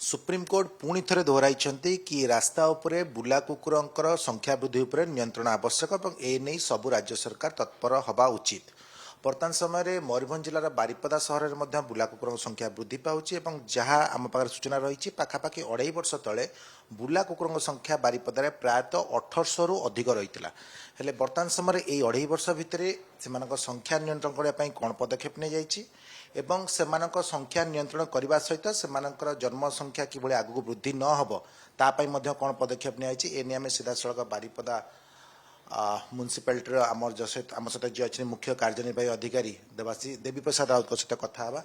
Supreme court पुणी थे दोहराई कि रास्ता उपरे बुला कुकुरंकर संख्या वृद्धि उपरे नियंत्रण आवश्यक और एने सबु राज्य सरकार तत्पर हवा उचित। वर्तमान समय मयूरभंज जिलार बारिपदा सहर में बुला कुकुर संख्या वृद्धि पाँच जहाँ आम पाखे सूचना रही पाखापाखि 2.5 वर्ष तले बुला कुकुर संख्या बारिपदार प्रायतः 1800 रु अधिक रही है। वर्तमान समय यही 2.5 वर्ष भितर से संख्या नियंत्रण करने कौन पदक्षेप नहीं जाइए एवं सेमानक संख्या नियंत्रण करने सहित से जन्म संख्या किभली आगु वृद्धि न हो तापाई कौन पदक्षेप नहीं आम सीधा सड़क बारिपदा म्युनिसिपालिटी आम सहित जी अच्छे मुख्य कार्यनिर्वाही अधिकारी देवी प्रसाद राउत सहित कथा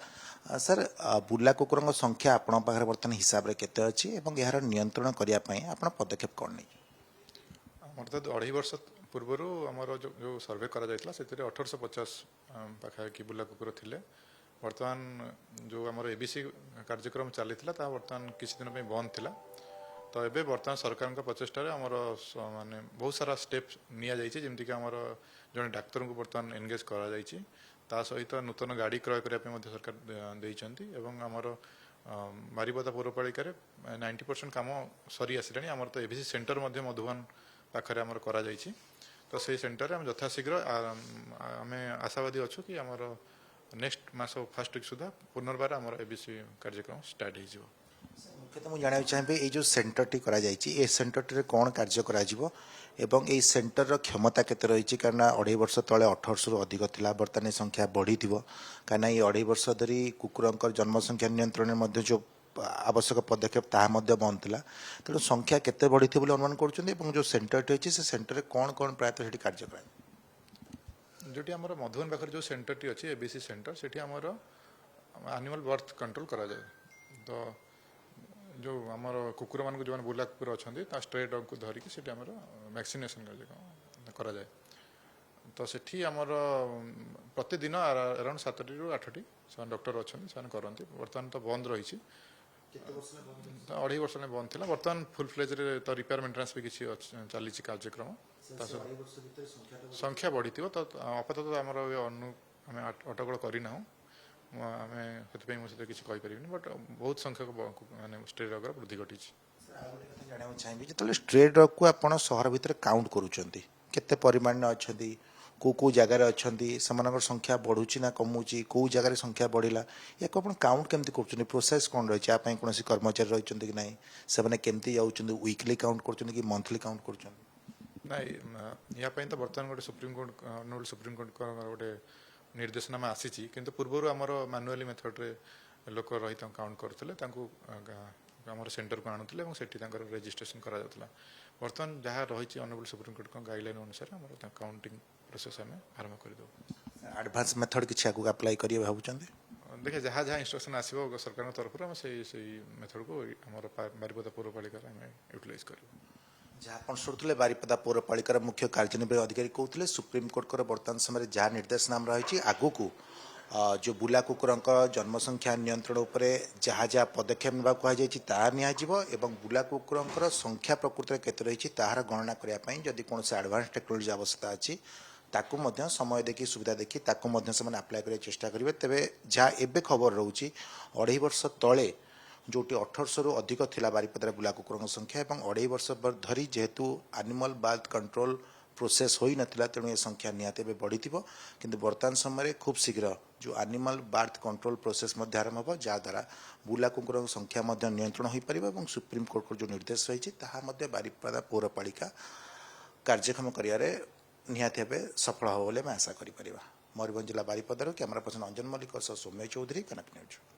सर बुला कुकुर संख्या आपण पाखे बर्तमान हिसाब से केते अच्छी और यार नियंत्रण करने आप पदक्षेप कौन नहीं आमर तो 2.5 वर्ष पूर्वर आमर जो सर्वे करा 1850 पाखापाखि बुला कुकुर थिले। वर्तमान जो आमर एबीसी कार्यक्रम चली बर्तमान किसी दिन बंद थिला। तो एबे वर्तमान सरकार प्रचेषार आमर माने बहुत सारा स्टेप निया जाइए जमीक आमर जड़े डाक्तर को बर्तमान एनगेज करा सहित नूतन गाड़ी क्रय करने सरकार देइचंती एवं आमर बारिपदा पौरपालिका 90% काम सरी आसिलानी। आमर तो एबीसी सेंटर मधुबन पाखे आमर करा जाइए। तो से सेंटर में यथाशीघ्र आम आशावादी अच्छु कि आमर नेक्स्ट मास फर्स्ट वीक सुधा पुनर्बार आमर एबीसी कार्यक्रम स्टार्ट हो। मुख्यतः मुझे जानना चाहिए ये जो सेंटर टी करा जाइए सेंटर टी कौन कार्य करा जिवो एवं ये सेंटर क्षमता केते रही कारण 2.5 वर्ष तले 1800 रु अधिक थिला बर्तमान संख्या बढ़ी कहीं ये 2.5 वर्ष धरी कुकुरंकर जन्म संख्या नियंत्रण में जो आवश्यक पदक्षेप ताहा बंद था तेणु संख्या केते बढ़ी थी अनुमान कर जो सेंटर टी अच्छी से सेंटर कौन कौन प्रायतः से कार्य कराए जोटी आमर मधुबन पाखे जो सेंटर टी अच्छी एबीसी सेंटर से आमर एनिमल बर्थ कंट्रोल करा जाए। तो जो आमर कुकुर मान जो बुला कुकुर अच्छा स्ट्रे डग को धरिकी से वैक्सीनेशन करा जाए। तो सेठी आमर प्रतिदिन अराउंड 7 ରୁ 8 से डॉक्टर अच्छा से करती। बर्तमान तो बंद रही 2.5 वर्ष बंद थी। बर्तमान फुल फ्लेज तो रिपेयर मेन्टेनान्स भी किसी चली कार्यक्रम संख्या बढ़ी तो आपातत आमर आम अटकल करना आम से किसी कहीपर बट बहुत संख्यक माने स्ट्रे डगर वृद्धि घटी। जानना चाहिए जो स्ट्रे डग को आप सहर भितर काउंट करुँच केते परिमाण अच्छा कौ जगार अच्छा से संख्या बढ़ुची ना कमुची कौ जगार संख्या बढ़ला या काउंट केमती कर प्रोसेस कौन रही है कौन कर्मचारी रही कि ना से केमती जाऊँ वीकली काउंट कर कि मंथली काउंट कर या तो बर्तमान गोटे सुप्रीमकोर्ट गोटे निर्देशनामा आसी किंतु पूर्वर आमर मैनुअली मेथड्रे लोक रही काउंट करुले आम सेंटर को आणुले और सेठी रेजिस्ट्रेशन करा जाउथला। बर्तमान जहाँ रही ऑनरेबल सुप्रीमकोर्ट गाइडलाइन अनुसार आम काउंटिंग प्रोसेस आम आरंभ कर एडवांस मेथड किसी आगे अप्लाई करिए भावुं देखिए जहाँ जहाँ इंस्ट्रक्शन आसो सरकार तरफ से मेथड को आम बारिपदा पौरपालिका यूटिलाइज कर जहाँ आप शुणुले बारिपदा पौरपालिकार मुख्य कार्यनिर्वाही अधिकारी कहते सुप्रीमकोर्ट बर्तमान समय जहाँ निर्देशनाम रही आगु को जो बुला कुकुर जन्म संख्या नियंत्रण उपरे जहाँ जहाँ पदक्षेप ना कहुई बुला कुकुर संख्या प्रकृति केते रही तार गणना करने जदि कौन से एडवांस टेक्नोलोजी आवश्यकता अच्छी ताकू समय देखी सुविधा देखी ताकू से अप्लाई करने चेष्टा करेंगे। तेरे जहाँ एवं खबर रोचे 2.5 वर्ष तले जोटी 1800 रु अधिक थिला बारिपदार बुला कुकुर संख्या और 2.5 वर्ष धरी जेहेतु एनिमल बर्थ कंट्रोल प्रोसेस हो नाला तेणु ये संख्या निहाती बढ़ी किंतु वर्तमान समय खूब शीघ्र जो एनिमल बर्थ कंट्रोल प्रोसेस आरंभ हो जहाँद्वारा बुला कुकुर संख्या नियंत्रण हो पार और सुप्रीमकोर्ट जो निर्देश रही बारिपदा पौरपालिका कार्यक्षम कर निहाती सफल हो आशा करें। मयूरभंज जिला बारिपदार कैमरा पर्सन अंजन मल्लिक सौम्य चौधरी कनक न्यूज।